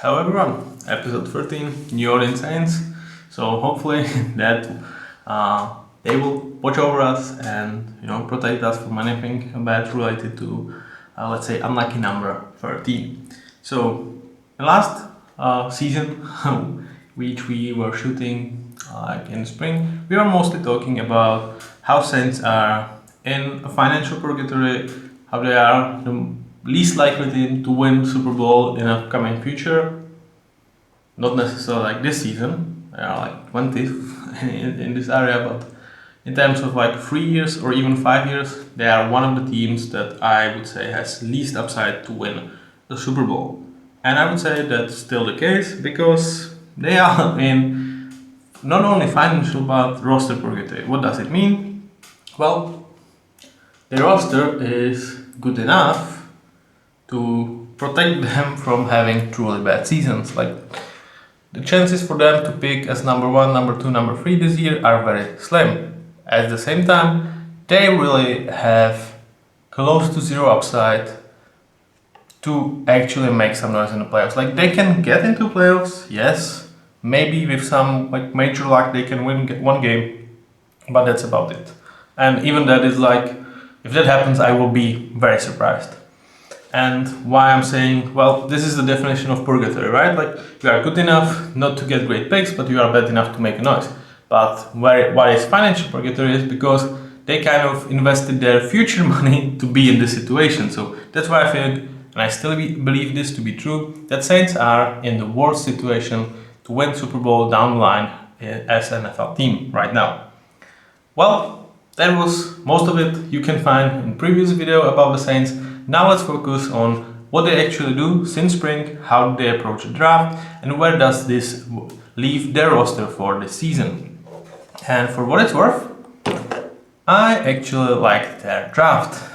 Hello everyone, episode 13, New Orleans Saints. So hopefully that they will watch over us and protect us from anything bad related to let's say unlucky number 13. So the last season which we were shooting in spring, we were mostly talking about how Saints are in a financial purgatory, how they are the least likely team to win Super Bowl in upcoming future. Not necessarily like this season, they are like 20th in this area, but in terms of like 3 years or even 5 years, they are one of the teams that I would say has least upside to win the Super Bowl. And I would say that's still the case because they are in not only financial but roster purgatory. What does it mean? Well, their roster is good enough to protect them from having truly bad seasons. Like the chances for them to pick as number 1, number 2, number 3 this year are very slim. At the same time, they really have close to zero upside to actually make some noise in the playoffs. Like they can get into playoffs, yes, maybe with some like major luck they can win one game, but that's about it. And even that is like, if that happens, I will be very surprised. And why I'm saying, well, this is the definition of purgatory, right? Like you are good enough not to get great picks, but you are bad enough to make a noise. But why is financial purgatory is because they kind of invested their future money to be in this situation. So that's why I think, and I still believe this to be true, that Saints are in the worst situation to win Super Bowl down the line as an NFL team right now. Well, that was most of it you can find in previous video about the Saints. Now let's focus on what they actually do since spring, how they approach the draft, and where does this leave their roster for the season. And for what it's worth, I actually liked their draft.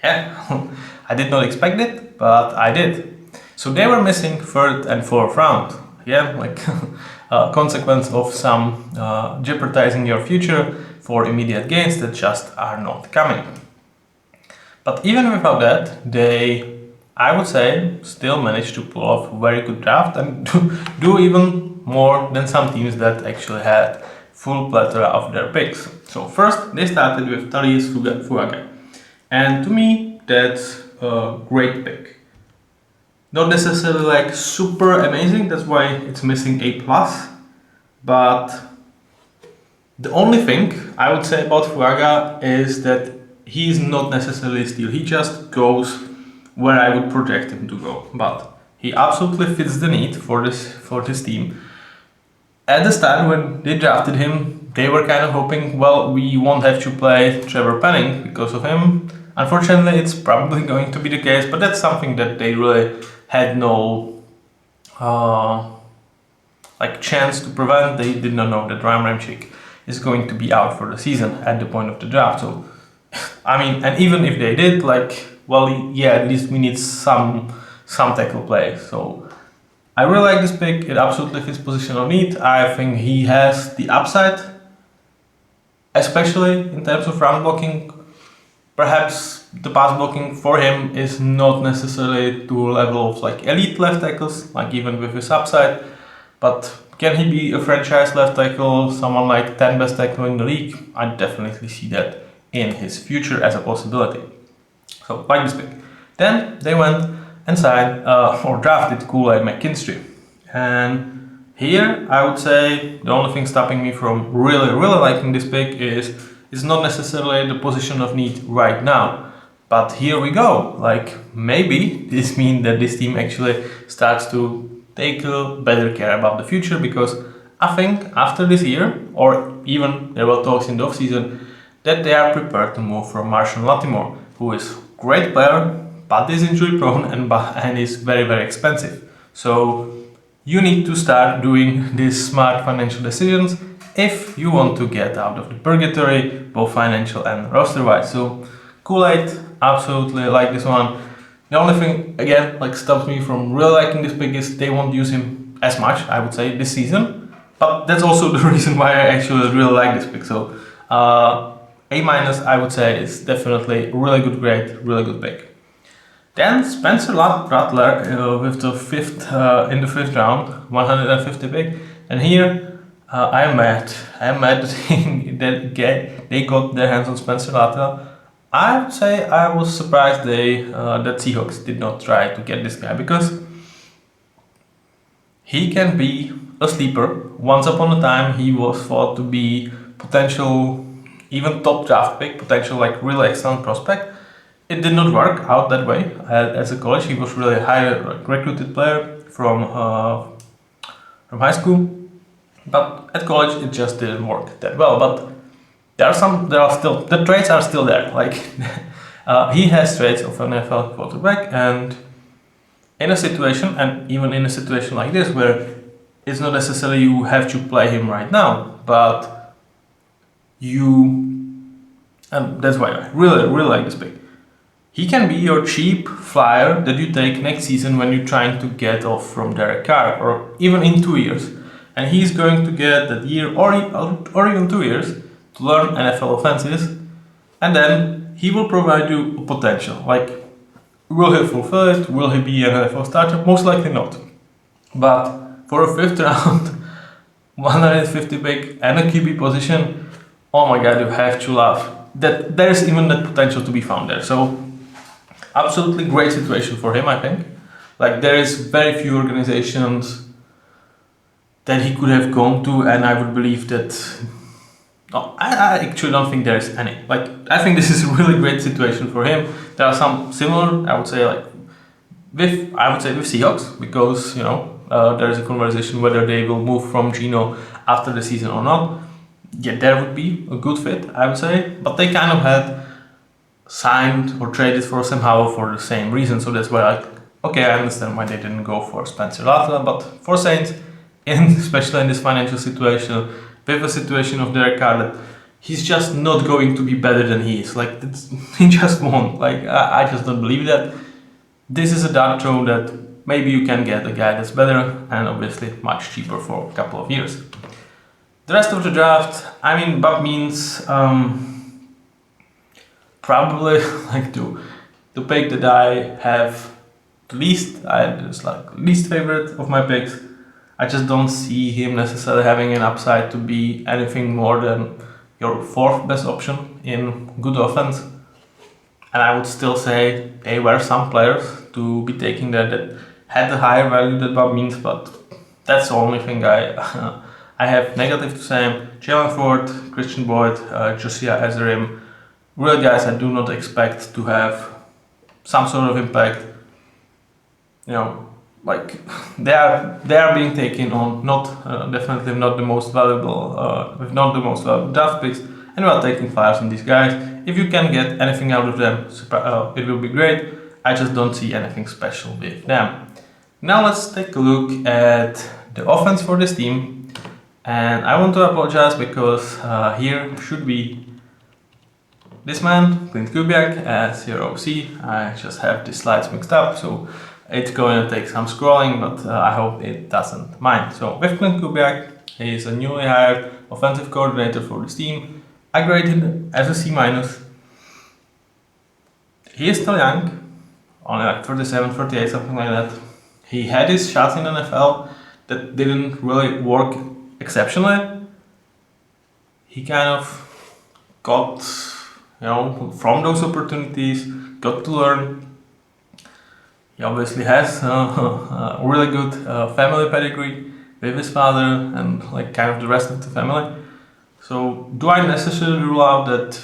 Yeah, I did not expect it, but I did. So they were missing 3rd and 4th round. Yeah, like a consequence of some jeopardizing your future for immediate gains that just are not coming. But even without that, they, I would say, still managed to pull off a very good draft and do even more than some teams that actually had full plethora of their picks. So first, they started with Tarius Fuaga. And to me, that's a great pick. Not necessarily like super amazing, that's why it's missing A+. But the only thing I would say about Fuaga is that he is not necessarily a steal. He just goes where I would project him to go. But he absolutely fits the need for this team. At the start when they drafted him, they were kind of hoping, well, we won't have to play Trevor Penning because of him. Unfortunately, it's probably going to be the case, but that's something that they really had no chance to prevent. They did not know that Ryan Ramczyk is going to be out for the season at the point of the draft. So, I mean, and even if they did, at least we need some tackle play. So I really like this pick. It absolutely fits positional need. I think he has the upside, especially in terms of run blocking. Perhaps the pass blocking for him is not necessarily to a level of like elite left tackles, like even with his upside. But can he be a franchise left tackle, someone like 10 best tackle in the league? I definitely see that in his future as a possibility. So like this pick. Then they went and signed or drafted Kool-Aid McKinstry. And here I would say the only thing stopping me from really liking this pick is it's not necessarily the position of need right now. But here we go. Like maybe this means that this team actually starts to take better care about the future, because I think after this year, or even there were talks in the offseason, that they are prepared to move from Marshall Lattimore, who is a great player, but is injury prone and is very expensive. So you need to start doing these smart financial decisions if you want to get out of the purgatory, both financial and roster-wise. So Kool-Aid, absolutely like this one. The only thing, again, stops me from really liking this pick is they won't use him as much, I would say, this season. But that's also the reason why I actually really like this pick. So A-, I would say, is definitely a really good grade, really good pick. Then Spencer Rattler with the in the fifth round, 150 pick. And here I'm mad. I'm mad that they got their hands on Spencer Rattler. I would say I was surprised that Seahawks did not try to get this guy, because he can be a sleeper. Once upon a time, he was thought to be potential, even top draft pick, potential like really excellent prospect. It did not work out that way. As a college, he was really a highly recruited player from high school, but at college it just didn't work that well. But the traits are still there. Like he has traits of an NFL quarterback, and in a situation, and even in a situation like this, where it's not necessarily you have to play him right now, but and that's why I really like this pick. He can be your cheap flyer that you take next season when you're trying to get off from Derek Carr, or even in 2 years. And he's going to get that year or even 2 years to learn NFL offenses, and then he will provide you a potential. Like, will he fulfill it? Will he be an NFL starter? Most likely not. But for a fifth round, 150 pick and a QB position, oh my god, you have to laugh. That there's even that potential to be found there. So absolutely great situation for him, I think. Like, there is very few organizations that he could have gone to, and I would believe that. No, I actually don't think there is any. Like, I think this is a really great situation for him. There are some similar, I would say, with Seahawks, because there is a conversation whether they will move from Geno after the season or not. Yeah, there would be a good fit, I would say, but they kind of had signed or traded for Sam Howell for the same reason, so that's why I understand why they didn't go for Spencer Rattler. But for Saints, especially in this financial situation, with a situation of Derek Carr, that he's just not going to be better than he is. Like, he just won't. Like, I just don't believe that. This is a dart throw that maybe you can get a guy that's better, and obviously much cheaper for a couple of years. The rest of the draft, I mean, Bob means probably like the pick that I have the least. It's like least favorite of my picks. I just don't see him necessarily having an upside to be anything more than your fourth best option in good offense. And I would still say there were some players to be taking there that had a higher value than Bob means, but that's the only thing I have negative to say. Jalen Ford, Christian Boyd, Josiah Ezerim, real guys I do not expect to have some sort of impact. Like, they are being taken on, definitely not the most valuable, with not the most valuable draft picks, and we are taking flyers on these guys. If you can get anything out of them, it will be great. I just don't see anything special with them. Now let's take a look at the offense for this team, and I want to apologize because here should be this man, Clint Kubiak, as your OC. I just have the slides mixed up, so it's going to take some scrolling, but I hope it doesn't mind. So with Clint Kubiak, he is a newly hired offensive coordinator for this team. I grade him as a C-. He is still young, only like 37, 38, something like that. He had his shots in the NFL that didn't really work exceptionally. He kind of got, from those opportunities, got to learn. He obviously has a really good family pedigree with his father and like kind of the rest of the family. So do I necessarily rule out that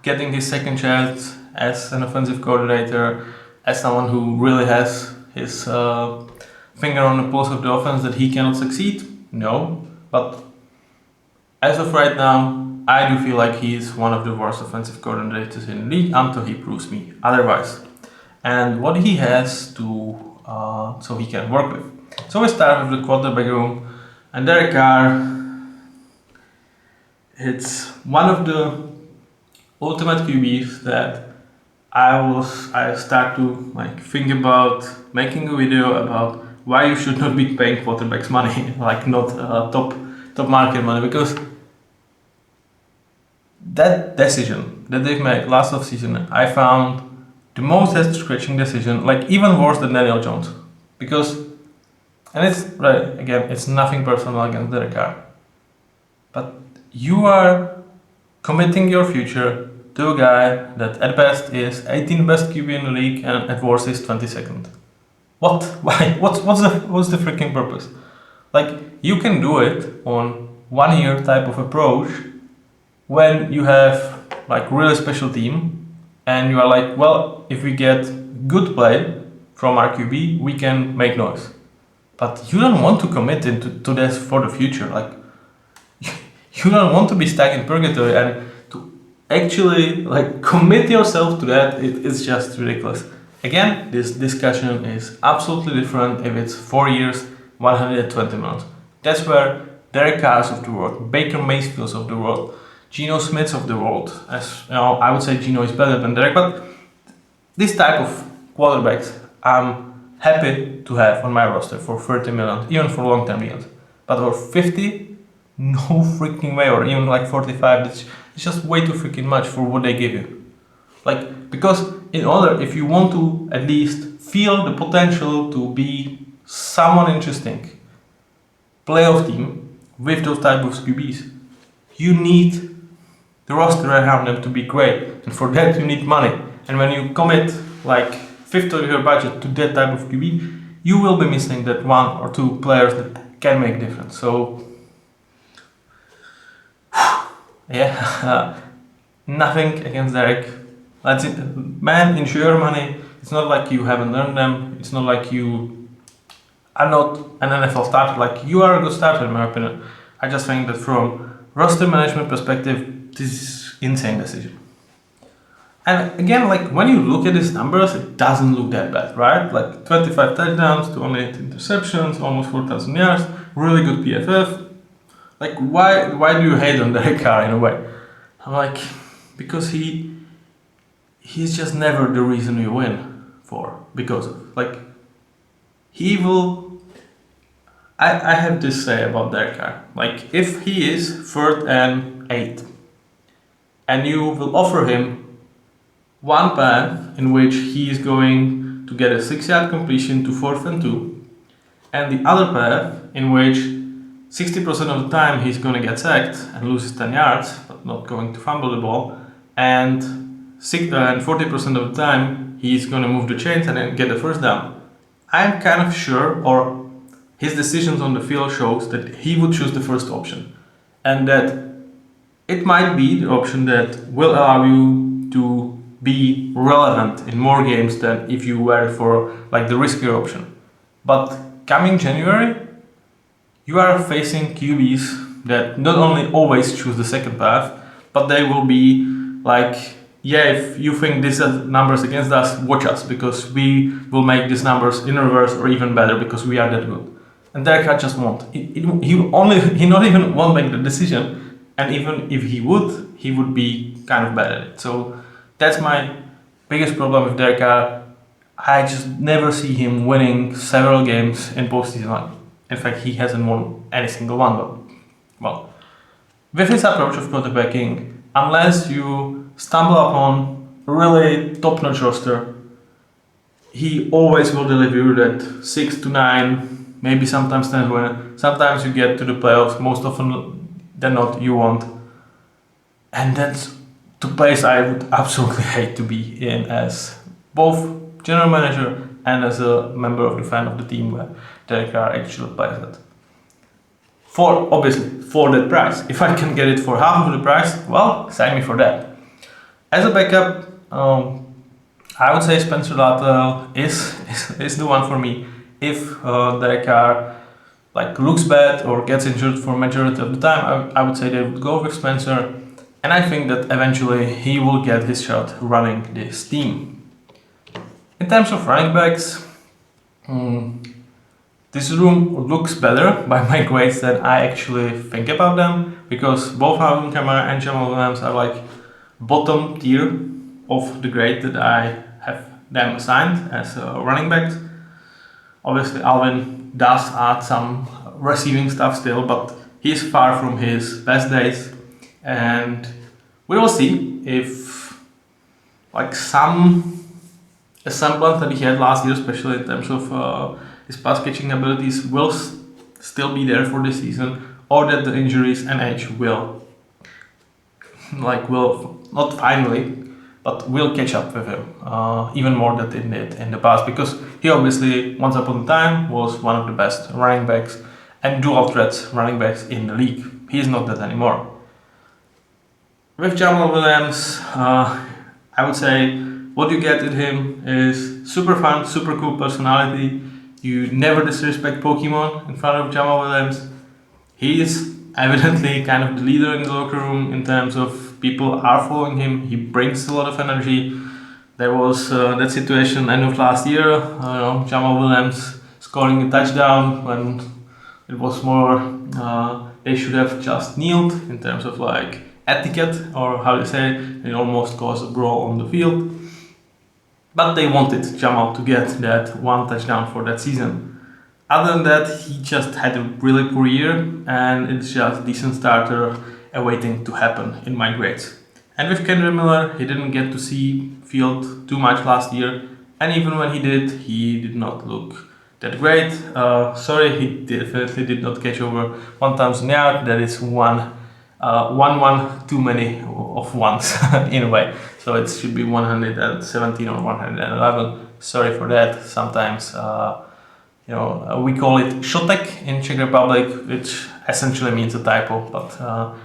getting his second chance as an offensive coordinator, as someone who really has his finger on the pulse of the offense, that he cannot succeed? No. But as of right now, I do feel like he is one of the worst offensive coordinators in the league until he proves me otherwise. And what he has so he can work with. So we start with the quarterback room, and Derek Carr. It's one of the ultimate QBs that I start to think about making a video about why you should not be paying quarterbacks money, like not top market money, because that decision that they've made last offseason, I found the most head-scratching decision, like even worse than Daniel Jones, because, and it's right again, it's nothing personal against Derek Carr, but you are committing your future to a guy that at best is 18th best QB in the league and at worst is 22nd. What? Why? What's the freaking purpose? Like, you can do it on 1 year type of approach when you have like really special team and you are like, well, if we get good play from our QB, we can make noise. But you don't want to commit to this for the future. Like, you don't want to be stuck in purgatory, and to actually like commit yourself to that, it's just ridiculous. Again, this discussion is absolutely different if it's 4 years, 120 million. That's where Derek Carrs of the world, Baker Mayfields of the world, Geno Smiths of the world, as you know, I would say Geno is better than Derek, but this type of quarterbacks I'm happy to have on my roster for 30 million, even for long-term deals. But for 50, no freaking way, or even like 45, it's just way too freaking much for what they give you. Like, because in order, if you want to at least feel the potential to be someone interesting, playoff team with those type of QBs, you need the roster around them to be great, and for that you need money. And when you commit like fifth of your budget to that type of QB, you will be missing that one or two players that can make difference. So yeah, nothing against Derek. That's it. Man, enjoy your money. It's not like you haven't earned them. It's not like you are not an NFL starter. Like, you are a good starter in my opinion. I just think that from roster management perspective, this is insane decision. And again, like when you look at these numbers, it doesn't look that bad, right? Like 25 touchdowns to only 8 interceptions, almost 4,000 yards, really good PFF. Like, why do you hate on Derek Carr in a way? I'm like, because he's just never the reason you win for, because of, like, he will, I have this say about Derek Carr, like, if he is 3rd and 8 and you will offer him one path in which he is going to get a 6-yard completion to 4th and 2, and the other path in which 60% of the time he's going to get sacked and loses 10 yards, but not going to fumble the ball, and 40% of the time he's going to move the chains and then get the first down. I'm kind of sure, or his decisions on the field shows that he would choose the first option, and that it might be the option that will allow you to be relevant in more games than if you were for like the riskier option. But coming January, you are facing QBs that not only always choose the second path, but they will be like, yeah, if you think these are numbers against us, watch us, because we will make these numbers in reverse or even better because we are that good. And Derek Carr just won't. He not even won't make the decision, and even if he would be kind of bad at it. So that's my biggest problem with Derek Carr. I just never see him winning several games in postseason. In fact, he hasn't won any single one. But, well, with his approach of quarterbacking, unless you stumble upon a really top-notch roster, he always will deliver you that 6 to 9, maybe sometimes 10 win. Sometimes you get to the playoffs, most often than not you won't. And that's the place I would absolutely hate to be in as both general manager and as a member of the fan of the team where Derek Carr actually plays that. Obviously, for that price. If I can get it for half of the price, well, sign me for that. As a backup, I would say Spencer Latwell is the one for me. If Derek Carr like looks bad or gets injured for majority of the time, I would say they would go with Spencer. And I think that eventually he will get his shot running this team. In terms of running backs, this room looks better by my grades than I actually think about them, because both Alvin Kamara and Jamal Williams are like bottom tier of the grade that I have them assigned as running backs. Obviously, Alvin does add some receiving stuff still, but he's far from his best days, and we will see if like some a semblance that he had last year, especially in terms of his pass catching abilities, will still be there for this season, or that the injuries and age will not finally, but will catch up with him even more than it did in the past, because he obviously once upon a time was one of the best running backs and dual threats running backs in the league. He is not that anymore. With Jamal Williams, I would say what you get in him is super fun, super cool personality. You never disrespect Pokemon in front of Jamal Williams. He is evidently kind of the leader in the locker room in terms of people are following him. He brings a lot of energy. There was that situation end of last year, Jamal Williams scoring a touchdown when it was more they should have just kneeled in terms of like etiquette, or how to say it almost caused a brawl on the field. But they wanted Jamal to get that one touchdown for that season. Other than that, he just had a really poor year, and it's just a decent starter awaiting to happen in my grades. And with Kendra Miller, he didn't get to see field too much last year, and even when he did not look that great. Sorry, he definitely did not catch over 1,000 yards. That is one too many of ones in a way. So it should be 117 or 111. Sorry for that. Sometimes we call it Shotek in Czech Republic, which essentially means a typo, but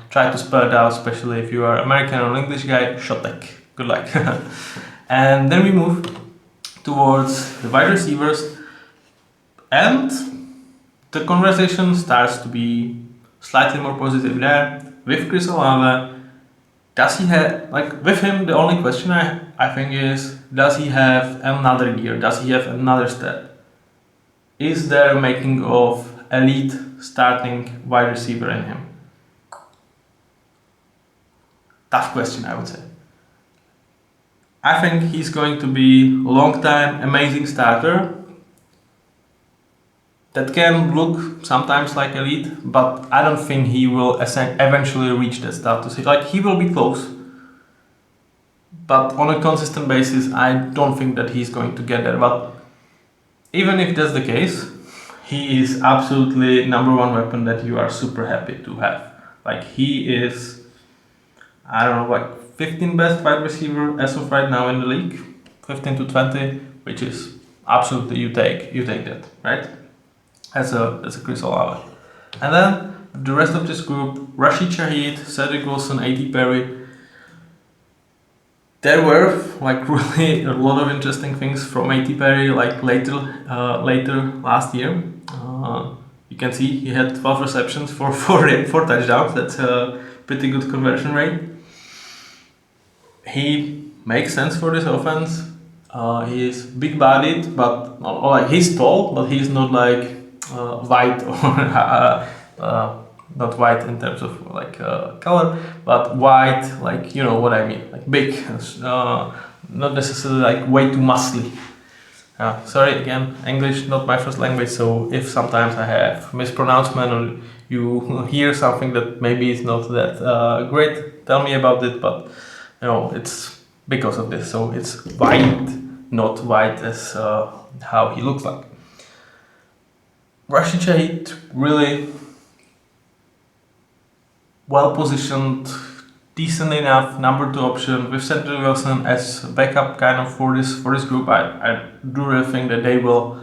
try to spell it out, especially if you are American or English guy. Shotek. Good luck. And then we move towards the wide receivers, and the conversation starts to be slightly more positive there. With Chris Olave, does he have, with him, the only question I think is, does he have another gear? Does he have another step? Is there a making of elite starting wide receiver in him? Tough question, I would say. I think he's going to be a long time amazing starter that can look sometimes like elite, but I don't think he will eventually reach that status. He will be close, but on a consistent basis, I don't think that he's going to get there. But even if that's the case, he is absolutely number one weapon that you are super happy to have. He is, 15 best wide receiver as of right now in the league, 15 to 20, which is absolutely you take that, right? As a Chris Olave. And then the rest of this group, Rashid Shaheed, Cedric Wilson, A.T. Perry. There were really a lot of interesting things from A.T. Perry later last year. You can see he had 12 receptions for 4 touchdowns. That's a pretty good conversion rate. He makes sense for this offense. He is big-bodied, but he's tall, but he's not white or not white in terms of color, but white, you know what I mean, big, not necessarily way too muscly. Sorry again, English not my first language, so if sometimes I have mispronouncement or you hear something that maybe is not that great, tell me about it, but it's because of this, so it's white, not white as how he looks like. Rashid Shaheed, really well positioned, decent enough number 2 option with Cedric Wilson as backup kind of for this group. I do really think that they will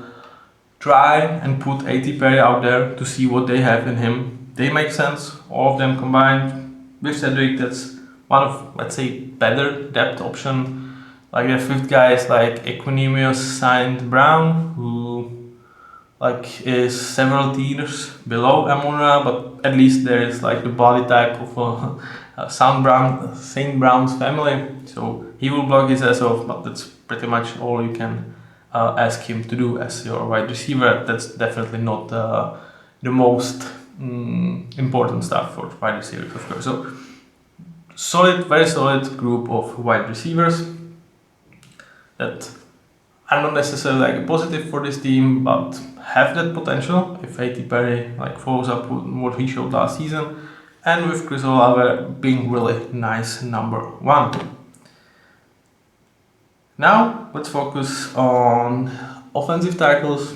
try and put A.T. Perry out there to see what they have in him. They make sense, all of them combined. With Cedric, that's one of, let's say, better depth option. The fifth guy is Equanimous Saint Brown, who is several tiers below Amunra, but at least there is the body type of Saint Brown's family, so he will block his ass off, but that's pretty much all you can ask him to do as your wide receiver. That's definitely not the most important stuff for wide receivers, of course. So solid, very solid group of wide receivers that are not necessarily positive for this team, but have that potential if A.T. Perry follows up with what he showed last season, and with Chris Olave being really nice number 1. Now let's focus on offensive tackles.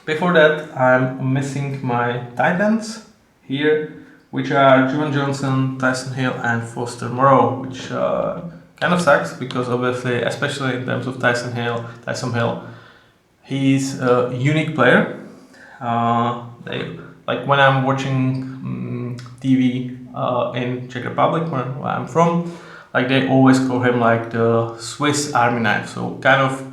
Before that, I'm missing my tight ends here, which are Juwan Johnson, Tyson Hill, and Foster Moreau, which kind of sucks because obviously, especially in terms of Tyson Hill, he's a unique player. Like when I'm watching TV in Czech Republic, where I'm from, like they always call him like the Swiss Army knife. So kind of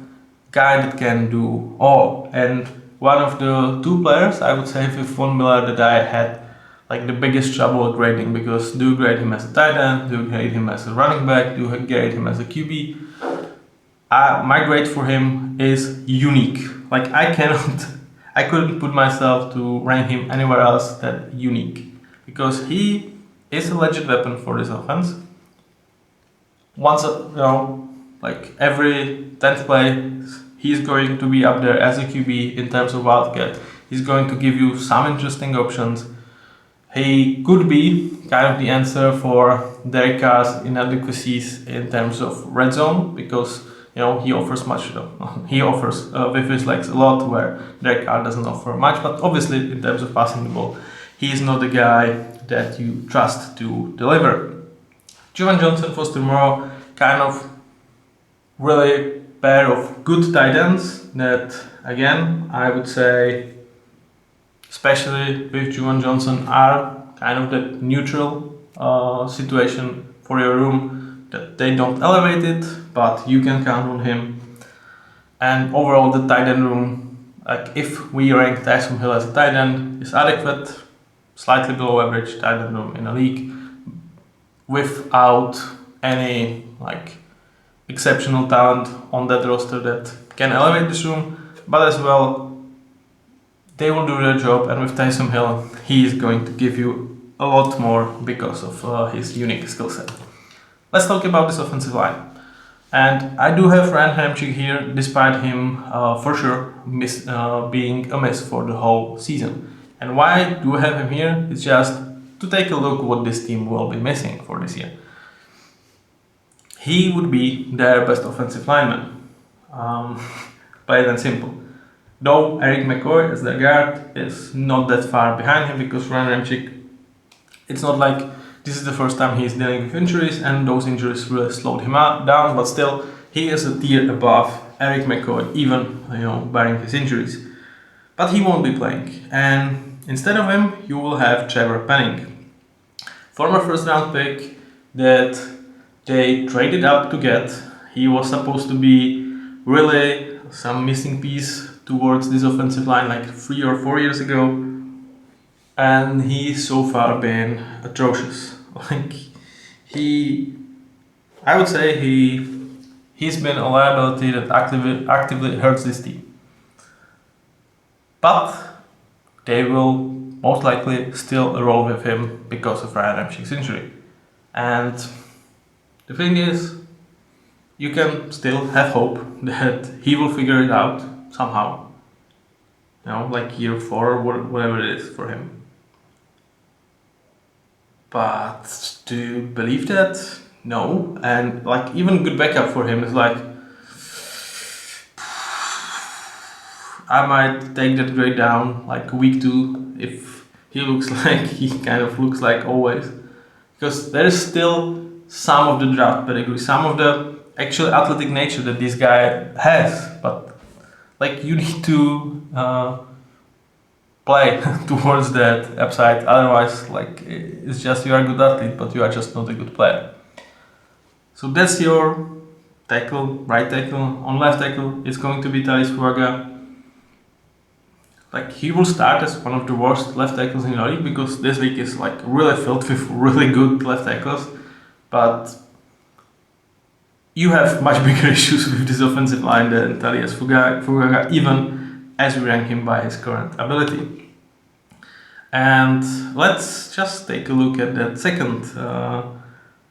guy that can do all. And one of the two players I would say with Von Miller that I had like the biggest trouble grading, because do you grade him as a tight end, do you grade him as a running back, do you grade him as a QB? My grade for him is unique. Like I couldn't put myself to rank him anywhere else that unique, because he is a legit weapon for this offense. Once, like every 10th play, he's going to be up there as a QB in terms of wildcat. He's going to give you some interesting options. He could be kind of the answer for Derek Carr's inadequacies in terms of red zone, because he offers much. He offers with his legs a lot, where Derek Carr doesn't offer much. But obviously, in terms of passing the ball, he is not the guy that you trust to deliver. Juwan Johnson, Foster Moreau, kind of really pair of good tight ends that, again, I would say, especially with Juwan Johnson, are kind of that neutral situation for your room, that they don't elevate it, but you can count on him. And overall, the tight end room, like if we rank Tyson Hill as a tight end, is adequate, slightly below average tight end room in the league, without any like exceptional talent on that roster that can elevate this room, but as well they will do their job, and with Tyson Hill he is going to give you a lot more because of his unique skill set. Let's talk about this offensive line. And I do have Ryan Hamchick here, despite him for sure being a miss for the whole season. And why I do have him here is just to take a look what this team will be missing for this year. He would be their best offensive lineman, plain and simple. Though Eric McCoy as their guard is not that far behind him, because Ryan Ramchick, it's not like this is the first time he's dealing with injuries, and those injuries really slowed him down, but still he is a tier above Eric McCoy, even barring his injuries. But he won't be playing, and instead of him you will have Trevor Penning, former first round pick that they traded up to get. He was supposed to be really some missing piece towards this offensive line like 3 or 4 years ago, and he's so far been atrocious. Like I would say he's been a liability that actively hurts this team. But they will most likely still roll with him because of Ryan Ramchick's injury. And the thing is, you can still have hope that he will figure it out somehow. Like year 4 or whatever it is for him. But do you believe that? No. And like even good backup for him is like, I might take that grade down like week 2 if he looks like he kind of looks like always. Because there is still some of the draft pedigree, some of the actual athletic nature that this guy has, but like you need to play towards that upside, otherwise like it's just you are a good athlete but you are just not a good player. So that's your tackle, right tackle. On left tackle it's going to be Talis Fuaga. Like he will start as one of the worst left tackles in the league, because this league is like really filled with really good left tackles, but you have much bigger issues with this offensive line than Talias Fugaga, even as we rank him by his current ability. And let's just take a look at that second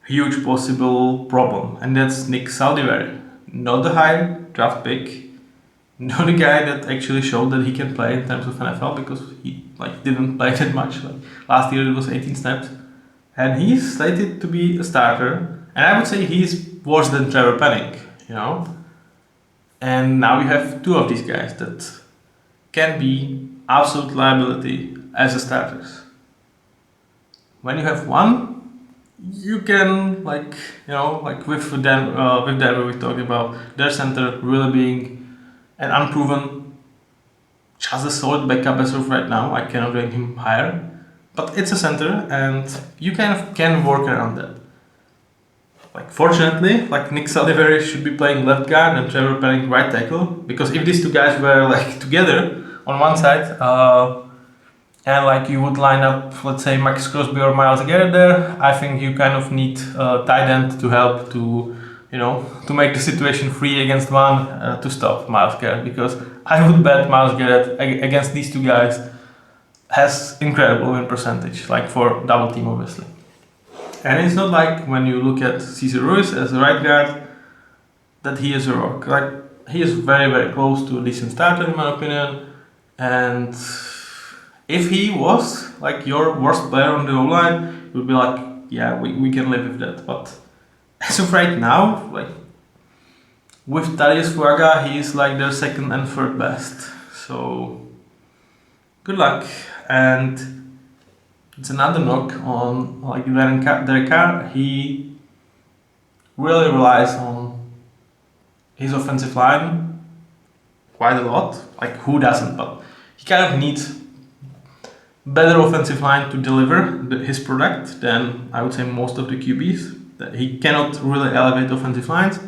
huge possible problem, and that's Nick Saldiveri. Not the high draft pick, not a guy that actually showed that he can play in terms of NFL, because he didn't play that much. Like last year it was 18 snaps, and he's slated to be a starter. And I would say he's worse than Trevor Penning. And now you have two of these guys that can be absolute liability as a starters. When you have one, you can with Denver we talked about their center really being an unproven, just a solid backup as of right now. I cannot rank him higher, but it's a center, and you kind of can work around that. Fortunately, Nick Salieri should be playing left guard and Trevor Penning right tackle, because if these two guys were together on one side, and you would line up, let's say, Max Crosby or Myles Garrett there, I think you kind of need a tight end to help to make the situation 3-against-1 to stop Myles Garrett, because I would bet Myles Garrett against these two guys has incredible win percentage, for double team obviously. And it's not like when you look at Cesar Ruiz as a right guard that he is a rock. He is very, very close to a decent starter in my opinion. And if he was your worst player on the O-line, you would be yeah, we can live with that. But as of right now, with Darius Fuaga, he is their second and third best. So good luck. And it's another knock on Derek Carr. He really relies on his offensive line quite a lot. Who doesn't? But he kind of needs better offensive line to deliver his product than I would say most of the QBs. He cannot really elevate offensive lines,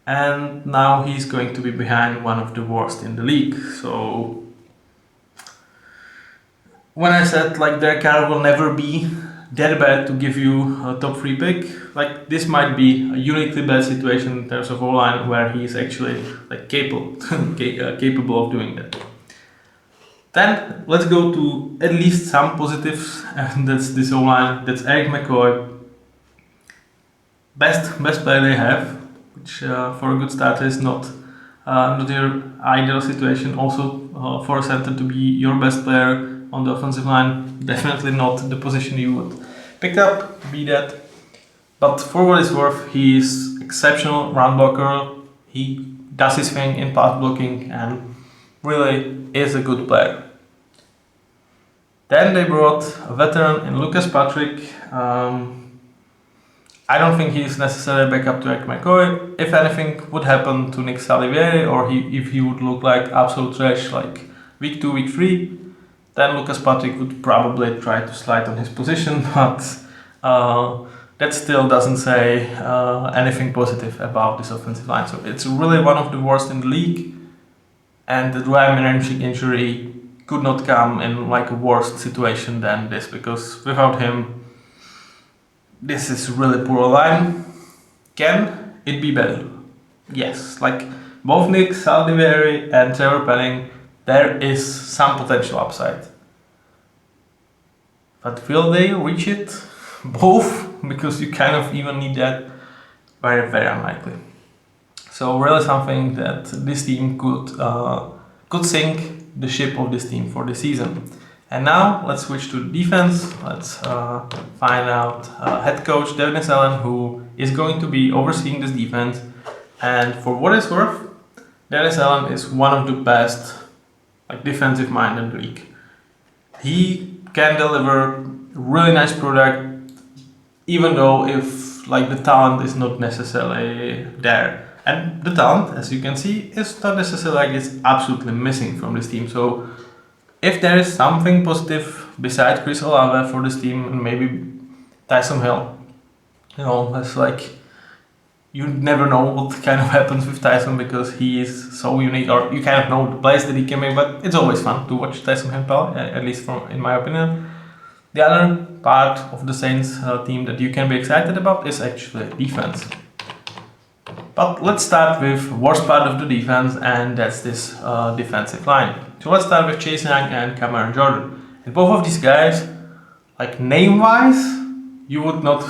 and now he's going to be behind one of the worst in the league. So when I said Derek Carr will never be that bad to give you a top 3 pick, this might be a uniquely bad situation in terms of O-line where he is actually capable of doing that. Then let's go to at least some positives, and that's this O-line. That's Eric McCoy, best player they have, which for a good starter is not your ideal situation. Also for a center to be your best player on the offensive line, definitely not the position you would pick up to be that. But for what it's worth, he is exceptional run blocker. He does his thing in pass blocking and really is a good player. Then they brought a veteran in Lucas Patrick. I don't think he's necessarily back up to Eric McCoy. If anything would happen to Nick Salieri, or if he would look like absolute trash week 2, week 3, then Lucas Patrick would probably try to slide on his position, but that still doesn't say anything positive about this offensive line. So it's really one of the worst in the league, and the Ryan hamstring injury could not come in a worse situation than this, because without him, this is really poor line. Can it be better? Yes, both Nick Salieri and Trevor Penning, there is some potential upside. But will they reach it? Both? Because you kind of even need that. Very, very unlikely. So really something that this team could sink the ship of this team for the season. And now let's switch to defense. Let's find out head coach Dennis Allen, who is going to be overseeing this defense. And for what it's worth, Dennis Allen is one of the best defensive mind in the league. He can deliver really nice product, even though if the talent is not necessarily there. And the talent, as you can see, is not necessarily it's absolutely missing from this team. So if there is something positive besides Chris Olave for this team, and maybe Tyson Hill, it's you never know what kind of happens with Tyson, because he is so unique, or you kind of know the plays that he can make, but it's always fun to watch Tyson Hill play, at least in my opinion. The other part of the Saints team that you can be excited about is actually defense. But let's start with worst part of the defense, and that's this defensive line. So let's start with Chase Young and Cameron Jordan. And both of these guys, name-wise, you would not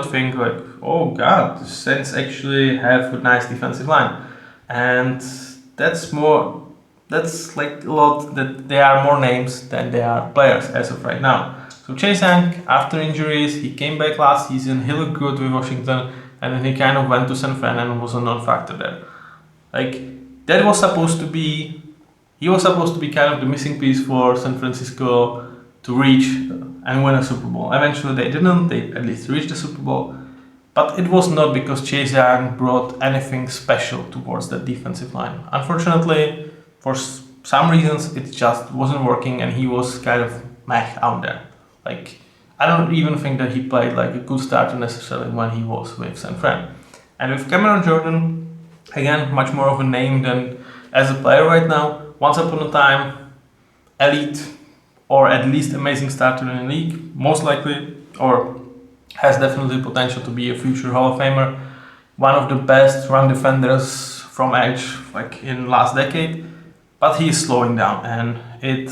think oh god, the Saints actually have a nice defensive line. And that's a lot that there are more names than there are players as of right now. So Chase Young, after injuries, he came back last season, he looked good with Washington, and then he kind of went to San Fran and was a non-factor there. Like that was supposed to be, he was supposed to be kind of the missing piece for San Francisco to reach and win a Super Bowl. Eventually they didn't, they at least reached the Super Bowl. But it was not because Chase Young brought anything special towards that defensive line. Unfortunately, for some reasons, it just wasn't working and he was kind of meh out there. Like, I don't even think that he played like a good starter necessarily when he was with San Fran. And with Cameron Jordan, again, much more of a name than as a player right now. Once upon a time, elite or at least amazing starter in the league, most likely, or has definitely potential to be a future Hall of Famer. One of the best run defenders from edge like in last decade, but he is slowing down, and it,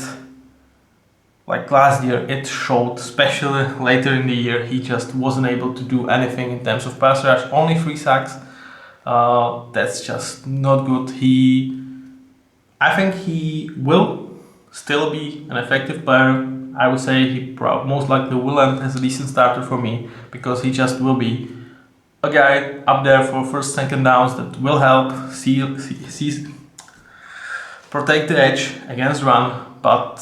like last year, it showed, especially later in the year. He just wasn't able to do anything in terms of pass rush, only 3 sacks. That's just not good. I think he will still be an effective player. I would say he most likely will end as a decent starter for me, because he just will be a guy up there for first, second downs that will help protect the edge against run. But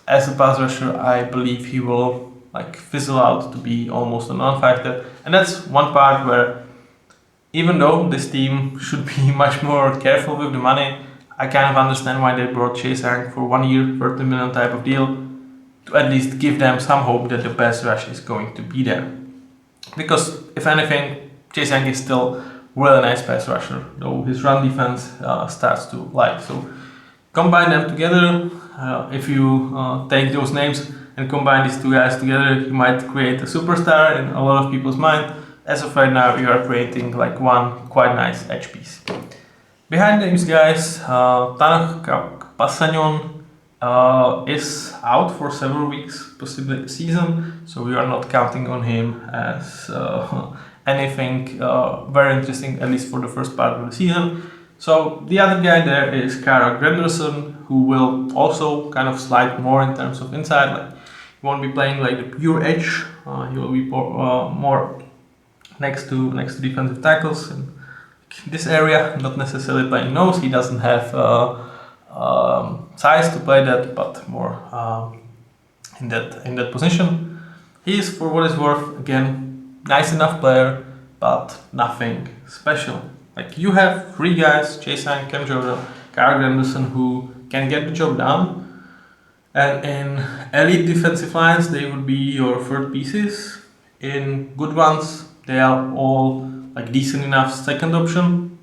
as a pass rusher, I believe he will like fizzle out to be almost a non-factor. And that's one part where, even though this team should be much more careful with the money, I kind of understand why they brought Chase Young for 1 year, $30 million type of deal, to at least give them some hope that the pass rush is going to be there. Because if anything, Chase Young is still really nice pass rusher, though his run defense starts to lag. So combine them together. If you take those names and combine these two guys together, you might create a superstar in a lot of people's mind. As of right now, you are creating like one quite nice edge piece. Behind these guys, Tanaka Passanyon is out for several weeks, possibly a season, so we are not counting on him as anything very interesting, at least for the first part of the season. So the other guy there is Kara Granderson, who will also kind of slide more in terms of inside. Like, he won't be playing like the pure edge. He will be more next to defensive tackles in this area, not necessarily playing nose. He doesn't have size to play that, but more in that position. He is, for what it's worth, again, nice enough player, but nothing special. Like, you have 3 guys, Chase Young, Cam Jordan, Kara Granderson, who can get the job done. And in elite defensive lines, they would be your third pieces. In good ones, they are all like decent enough second option,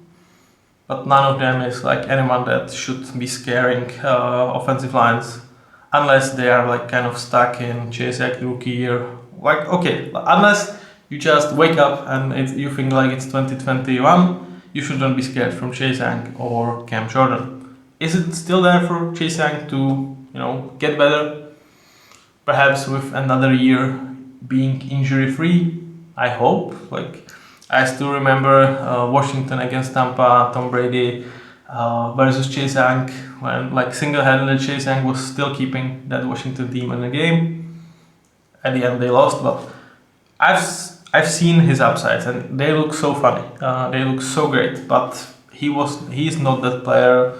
but none of them is like anyone that should be scaring offensive lines, unless they are like kind of stuck in Chase Young rookie year. Like, okay, unless you just wake up and you think like it's 2021, you shouldn't be scared from Chase Young or Cam Jordan. Is it still there for Chase Young to, get better? Perhaps with another year being injury free, I hope. Like, I still remember Washington against Tampa, Tom Brady versus Chase Young, when like single-handedly Chase Young was still keeping that Washington team in the game. At the end they lost, but I've seen his upsides and they look so funny. They look so great, but he is not that player,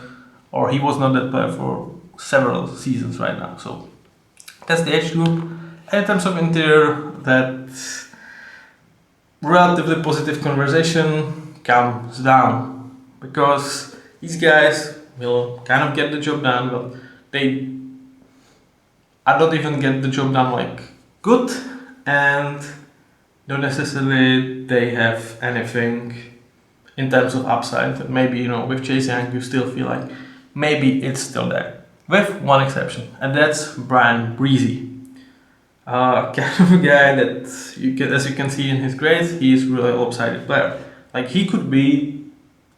or he was not that player for several seasons right now. So that's the edge group. And in terms of interior, that relatively positive conversation comes down, because these guys will kind of get the job done, but they I don't even get the job done like good, and don't necessarily they have anything in terms of upside. Maybe with Chase Young you still feel like maybe it's still there, with one exception, and that's Brian Breezy. Kind of a guy that as you can see in his grades, he is really a lopsided player. Like, he could be,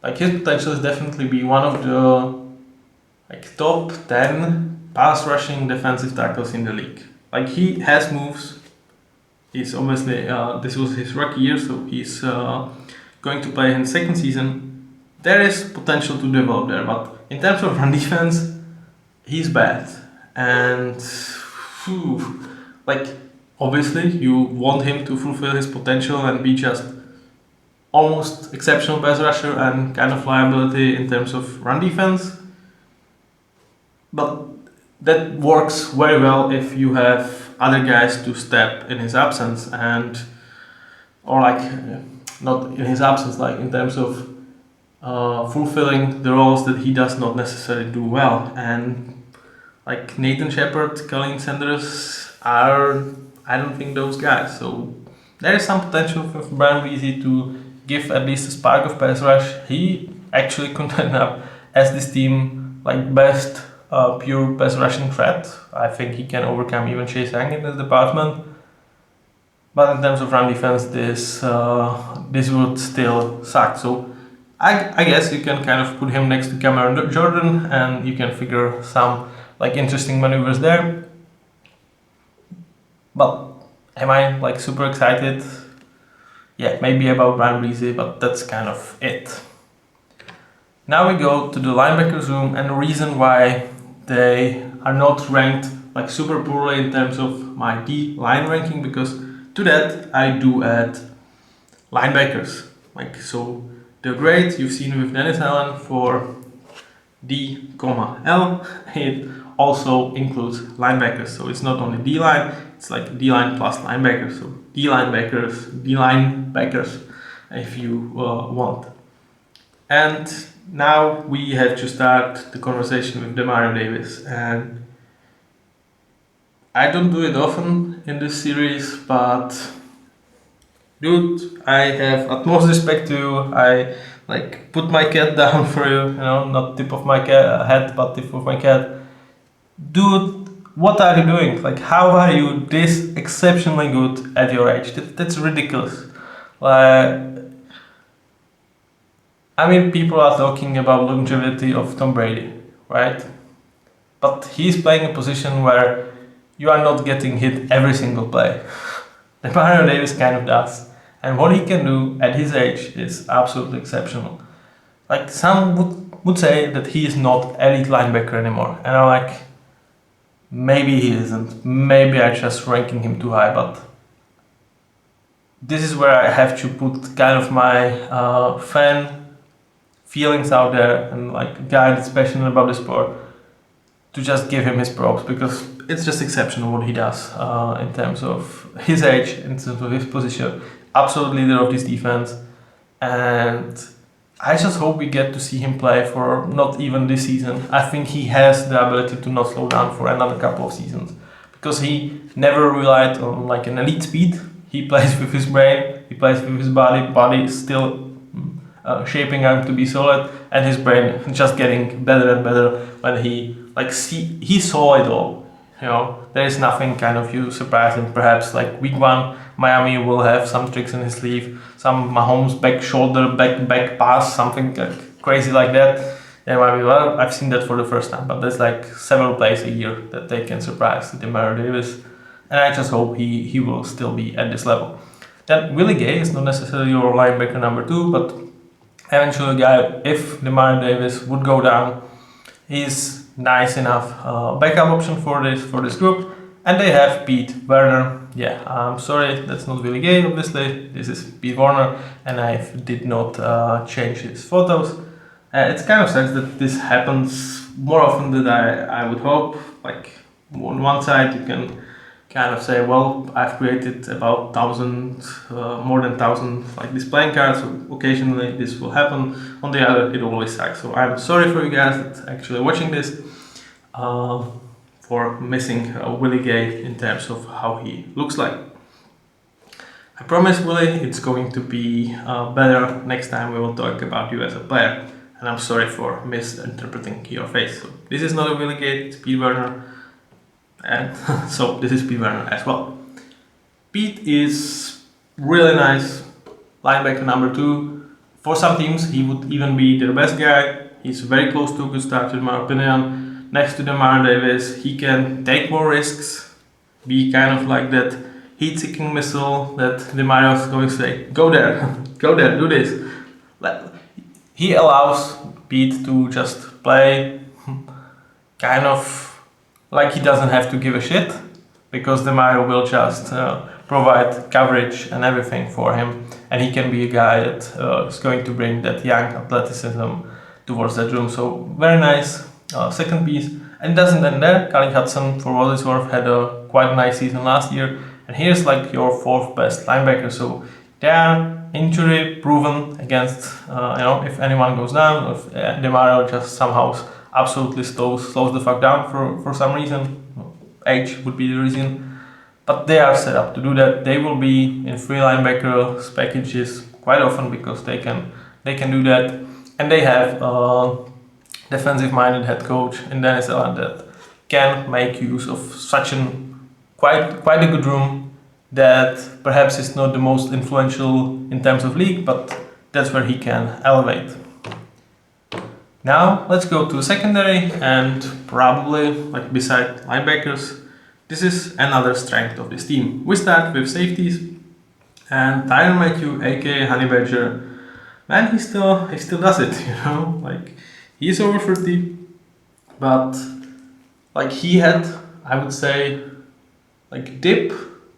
like, his potential is definitely be one of the top 10 pass rushing defensive tackles in the league. Like, he has moves. He's obviously this was his rookie year, so he's going to play in the second season. There is potential to develop there, but in terms of run defense, he's bad. And obviously you want him to fulfill his potential and be just almost exceptional pass rusher and kind of liability in terms of run defense. But that works very well if you have other guys to step in his absence, and or like not in his absence, like in terms of fulfilling the roles that he does not necessarily do well. And like Nathan Shepard, Colin Sanders are, I don't think, those guys. So there is some potential for Brian Weezy to give at least a spark of pass rush. He actually could end up as this team like best pure pass rushing threat. I think he can overcome even Chase Young in this department. But in terms of run defense, this would still suck. So I guess you can kind of put him next to Cameron Jordan, and you can figure some like interesting maneuvers there. But am I like super excited? Yeah, maybe about Brian Breezy, but that's kind of it. Now we go to the linebackers room, and the reason why they are not ranked like super poorly in terms of my D line ranking, because to that I do add linebackers. Like, so they're great. You've seen with Dennis Allen for D, L. It also includes linebackers. So it's not only D line, it's like D line plus linebackers. So D linebackers, if you want. And now we have to start the conversation with Demario Davis. And I don't do it often in this series, but dude, I have utmost respect to you. I like put my cat down for you, not tip of my head, but tip of my cat. Dude, what are you doing? Like, how are you this exceptionally good at your age? That's ridiculous. I mean, people are talking about longevity of Tom Brady, right? But he's playing a position where you are not getting hit every single play. Demario Davis kind of does. And what he can do at his age is absolutely exceptional. Like, some would say that he is not elite linebacker anymore. And I'm like, maybe he isn't. Maybe I'm just ranking him too high, but this is where I have to put kind of my fan feelings out there, and like a guy that's passionate about the sport, to just give him his props, because it's just exceptional what he does in terms of his age, in terms of his position. Absolute leader of this defense, and I just hope we get to see him play for not even this season. I think he has the ability to not slow down for another couple of seasons, because he never relied on like an elite speed. He plays with his brain, he plays with his body is still shaping up to be solid, and his brain just getting better and better when he saw it all. There is nothing kind of you surprising. Perhaps like week 1, Miami will have some tricks in his sleeve, some Mahomes back shoulder, back pass, something crazy like that. There might be, well, I've seen that for the first time, but there's like several plays a year that they can surprise Demario Davis, and I just hope he will still be at this level. Then Willie Gay is not necessarily your linebacker number 2, but eventually, guy, if Demario Davis would go down, he's nice enough backup option for this group. And they have Pete Werner. Yeah, I'm sorry, that's not Willie Gay, obviously. This is Pete Werner, and I did not change his photos. It's kind of sucks that this happens more often than I would hope. Like, on one side, you can kind of say, well, I've created about more than 1,000 like these playing cards, so occasionally this will happen. On the other, it always sucks. So I'm sorry for you guys that actually watching this, for missing Willie Gay in terms of how he looks like. I promise, Willie, it's going to be better next time we will talk about you as a player. And I'm sorry for misinterpreting your face. So this is not a Willie Gay, it's Pete Werner. And so this is Pete Werner as well. Pete is really nice linebacker number 2. For some teams, he would even be their best guy. He's very close to a good starter, in my opinion. Next to Demario Davis, he can take more risks, be kind of like that heat-seeking missile that Demario is going to say, go there, go there, do this. He allows Pete to just play kind of like he doesn't have to give a shit, because Demario will just provide coverage and everything for him, and he can be a guy that is going to bring that young athleticism towards that room. So very nice second piece. And it doesn't end there. Khalil Hudson, for what it's worth, had a quite nice season last year, and here's like your fourth best linebacker. So they are injury proven against, if anyone goes down, or if DeMario just somehow absolutely slows the fuck down for some reason. Age would be the reason, but they are set up to do that. They will be in free linebackers packages quite often because they can do that, and they have a defensive-minded head coach in Dennis Allen that can make use of such quite a good room that perhaps is not the most influential in terms of league, but that's where he can elevate. Now let's go to secondary, and probably like beside linebackers, this is another strength of this team. We start with safeties, and Tyrann Mathieu, aka Honey Badger, man, he still does it, like he's over 30, but like he had, I would say, like dip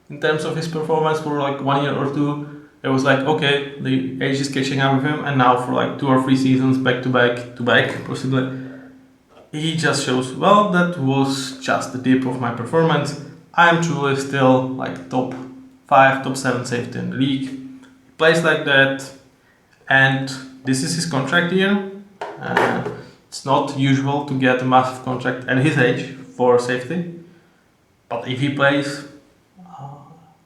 in terms of his performance for like 1 year or two. It was like, okay, the age is catching up with him, and now for like 2 or 3 seasons back to back possibly, he just shows, well, that was just the dip of my performance. I am truly still like top 5, top 7 safety in the league. He plays like that, and this is his contract year. It's not usual to get a massive contract at his age for safety, but if he plays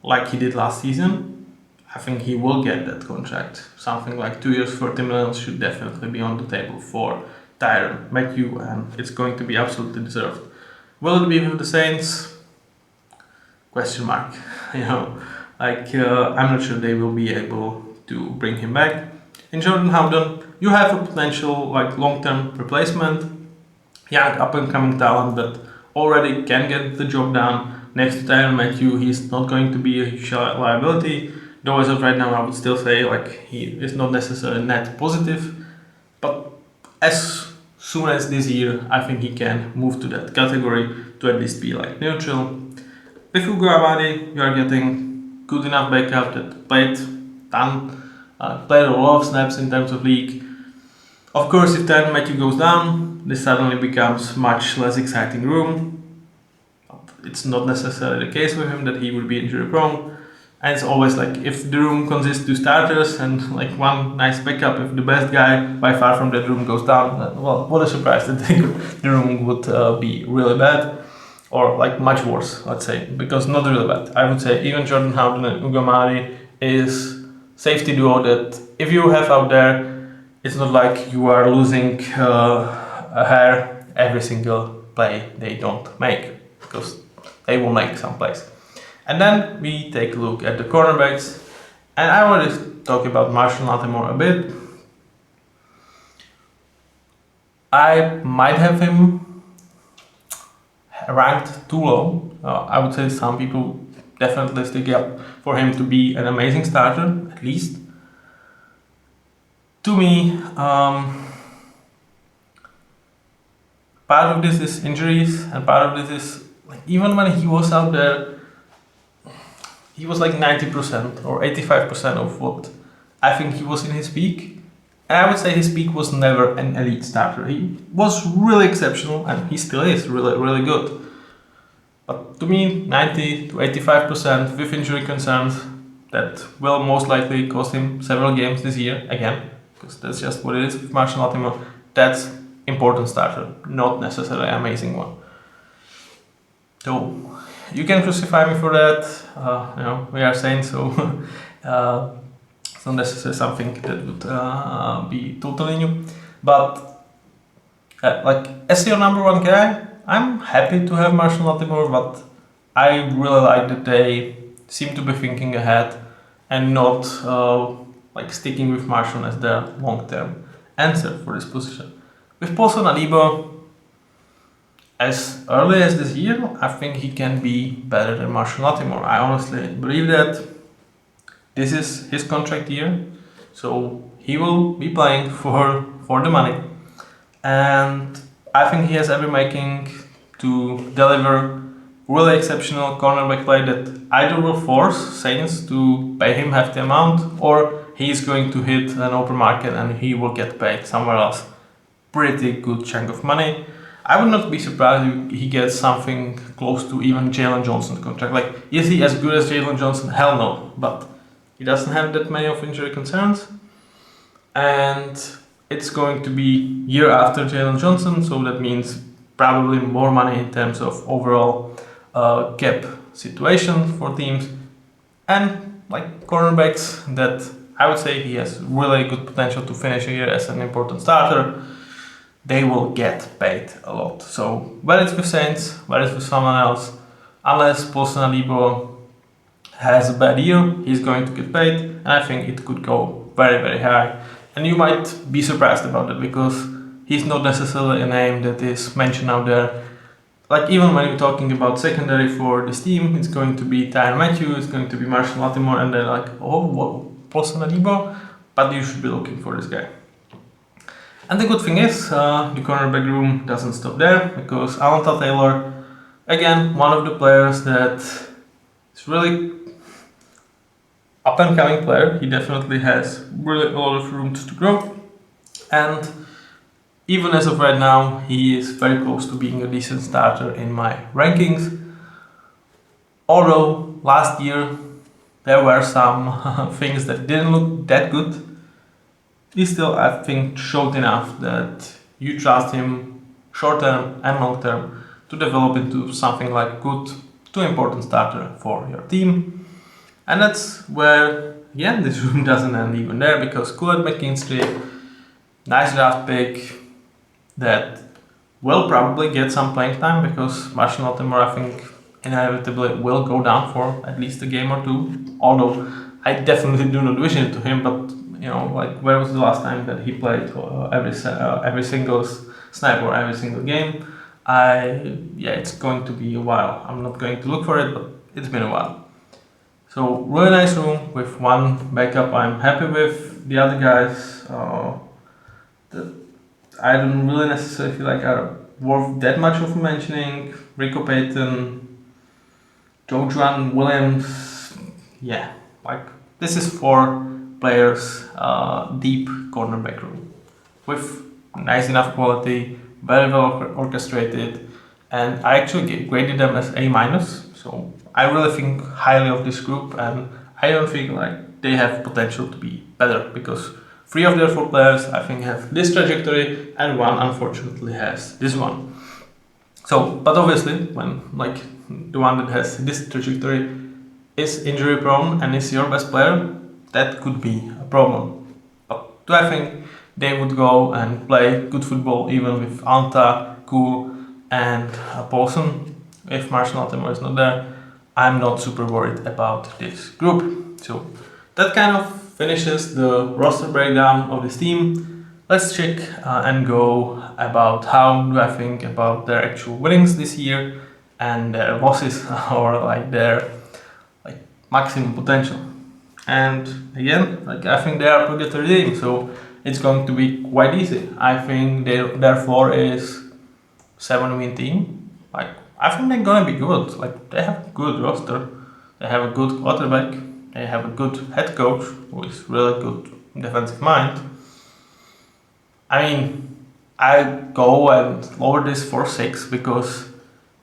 like he did last season, I think he will get that contract. Something like 2 years, 40 million should definitely be on the table for Tyrann Mathieu, and it's going to be absolutely deserved. Will it be with the Saints? Question mark. I'm not sure they will be able to bring him back. In Jordan Howden, you have a potential like long-term replacement, young up-and-coming talent that already can get the job done. Next to Tyrann Mathieu, he's not going to be a huge liability. Though as of right now, I would still say like he is not necessarily net positive, but as soon as this year, I think he can move to that category to at least be like neutral. With Ugo Amadi, you are getting good enough backup that played a lot of snaps in terms of league. Of course, if Tyrann Mathieu goes down, this suddenly becomes much less exciting room. It's not necessarily the case with him that he would be injury prone. And it's always like, if the room consists of 2 starters and like one nice backup, if the best guy by far from that room goes down, well, what a surprise that the room would be really bad, or like much worse, let's say, because not really bad. I would say even Jordan Howden and Ugo Amadi is safety duo that if you have out there, it's not like you are losing a hair every single play they don't make, because they will make some plays. And then we take a look at the cornerbacks, and I already talked about Marshall Lattimore a bit. I might have him ranked too low. I would say some people definitely stick up for him to be an amazing starter, at least. To me, part of this is injuries, and part of this is like even when he was out there, he was like 90% or 85% of what I think he was in his peak. And I would say his peak was never an elite starter. He was really exceptional, and he still is really, really good. But to me, 90 to 85% with injury concerns that will most likely cost him several games this year again, because that's just what it is with Marshall Lattimore. That's important starter, not necessarily an amazing one. So you can crucify me for that. We are saying so. It's not necessarily something that would be totally new, but like as your number one guy, I'm happy to have Marshall Lattimore, but I really like that they seem to be thinking ahead and not like sticking with Marshall as their long-term answer for this position. With Paulson Adebo, as early as this year, I think he can be better than Marshall Lattimore. I honestly believe that this is his contract year, so he will be playing for the money, and I think he has every making to deliver really exceptional cornerback play that either will force Saints to pay him hefty amount, or he's going to hit an open market and he will get paid somewhere else pretty good chunk of money. I would not be surprised if he gets something close to even Jalen Johnson contract. Like, is he as good as Jalen Johnson? Hell no, but he doesn't have that many of injury concerns, and it's going to be year after Jalen Johnson, so that means probably more money in terms of overall cap situation for teams, and like cornerbacks that I would say he has really good potential to finish a year as an important starter. They will get paid a lot. So whether it's with Saints, whether it's with someone else, unless Paulson Adebo has a bad year, he's going to get paid, and I think it could go very, very high. And you might be surprised about it because he's not necessarily a name that is mentioned out there. Like, even when you're talking about secondary for this team, it's going to be Tyrann Mathieu, it's going to be Marshall Lattimore, and they're like, oh, what, Paulson Adebo? But you should be looking for this guy. And the good thing is, the cornerback room doesn't stop there, because Alontae Taylor, again, one of the players that is really up and coming player. He definitely has really a lot of room to grow, and even as of right now, he is very close to being a decent starter in my rankings. Although last year there were some things that didn't look that good, he still, I think, showed enough that you trust him short term and long term to develop into something like good to important starter for your team. And that's where, again, this room doesn't end even there, because Kool-Aid McKinstry, nice draft pick that will probably get some playing time, because Marshall Lattimore, I think, inevitably will go down for at least a game or two. Although I definitely do not wish it to him, but you know, like, where was the last time that he played every single snap or every single game? It's going to be a while. I'm not going to look for it, but it's been a while. So really nice room with one backup I'm happy with. The other guys that I don't really necessarily feel like are worth that much of mentioning. Rico Payton, Jojuan Williams, yeah, like, this is 4 players deep cornerback room with nice enough quality, very well orchestrated, and I actually graded them as A-. So I really think highly of this group, and I don't think like they have potential to be better, because 3 of their 4 players I think have this trajectory, and 1 unfortunately has this one. So, but obviously, when like the one that has this trajectory is injury prone and is your best player, that could be a problem. But do I think they would go and play good football even with Anta, Cool, and Paulson if Marshall Lattimore is not there? I'm not super worried about this group. So that kind of finishes the roster breakdown of this team. Let's check and go about how do I think about their actual winnings this year and their losses or like their like maximum potential. And again, like, I think they are purgatory team, so it's going to be quite easy. I think their floor is 7-win team. Like, I think they're gonna be good. Like, they have a good roster, they have a good quarterback, they have a good head coach who is really good defensive mind. I mean, I go and lower this for 6 because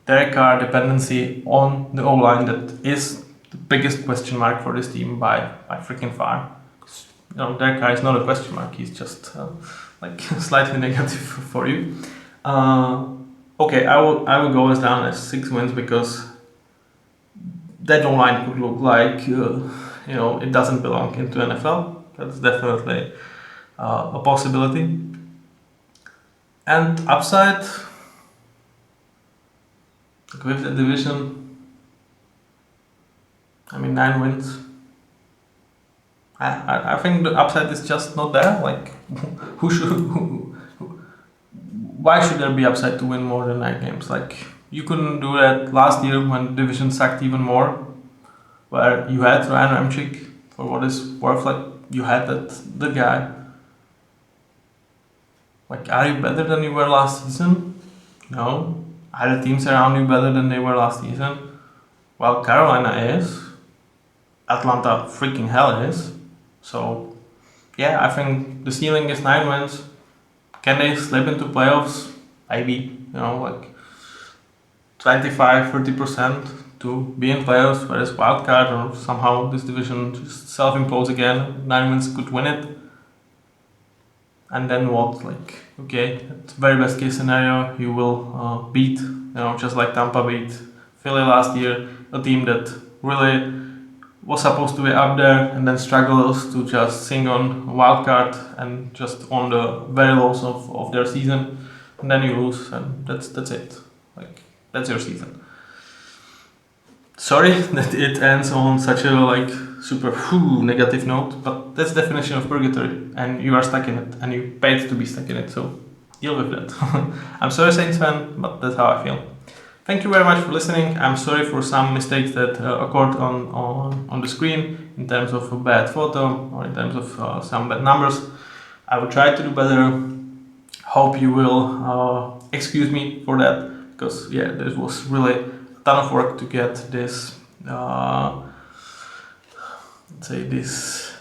Derek Carr dependency on the O-line that is the biggest question mark for this team by freaking far. You know, Derek Carr is not a question mark; he's just like slightly negative for you. Okay, I will go as down as 6 wins because that O-line could look like it doesn't belong into NFL. That's definitely a possibility. And upside with the division. I mean, 9 wins. I think the upside is just not there. Like, why should there be upside to win more than 9 games? Like, you couldn't do that last year when the division sucked even more, where you had Ryan Ramczyk, for what it's worth. Like, you had the guy. Like, are you better than you were last season? No. Are the teams around you better than they were last season? Well, Carolina is. Atlanta freaking hell is. So, yeah, I think the ceiling is 9 wins. Can they slip into playoffs? Maybe, like 25-30% to be in playoffs, whereas wildcard or somehow this division just self-impose again. 9 wins could win it. And then what? Like, okay, at very best case scenario, you will beat, just like Tampa beat Philly last year, a team that really was supposed to be up there and then struggles to just sing on wild card and just on the very lows of their season, and then you lose, and that's it. Like, that's your season. Sorry that it ends on such a super negative note, but that's the definition of purgatory, and you are stuck in it, and you paid to be stuck in it, so deal with that. I'm sorry, Saints fan, but that's how I feel. Thank you very much for listening. I'm sorry for some mistakes that occurred on the screen in terms of a bad photo or in terms of some bad numbers. I will try to do better. Hope you will excuse me for that, because yeah, this was really a ton of work to get this, these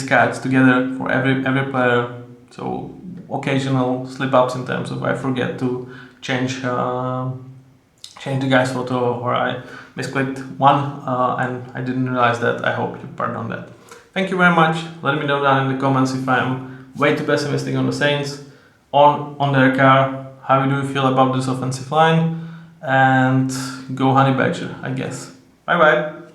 cards together for every player. So occasional slip-ups in terms of I forget to change the guy's photo, or I misclicked one and I didn't realize that. I hope you pardon that. Thank you very much. Let me know down in the comments if I'm way too pessimistic on the Saints, on their car. How do you feel about this offensive line? And go Honey Badger, I guess. Bye bye.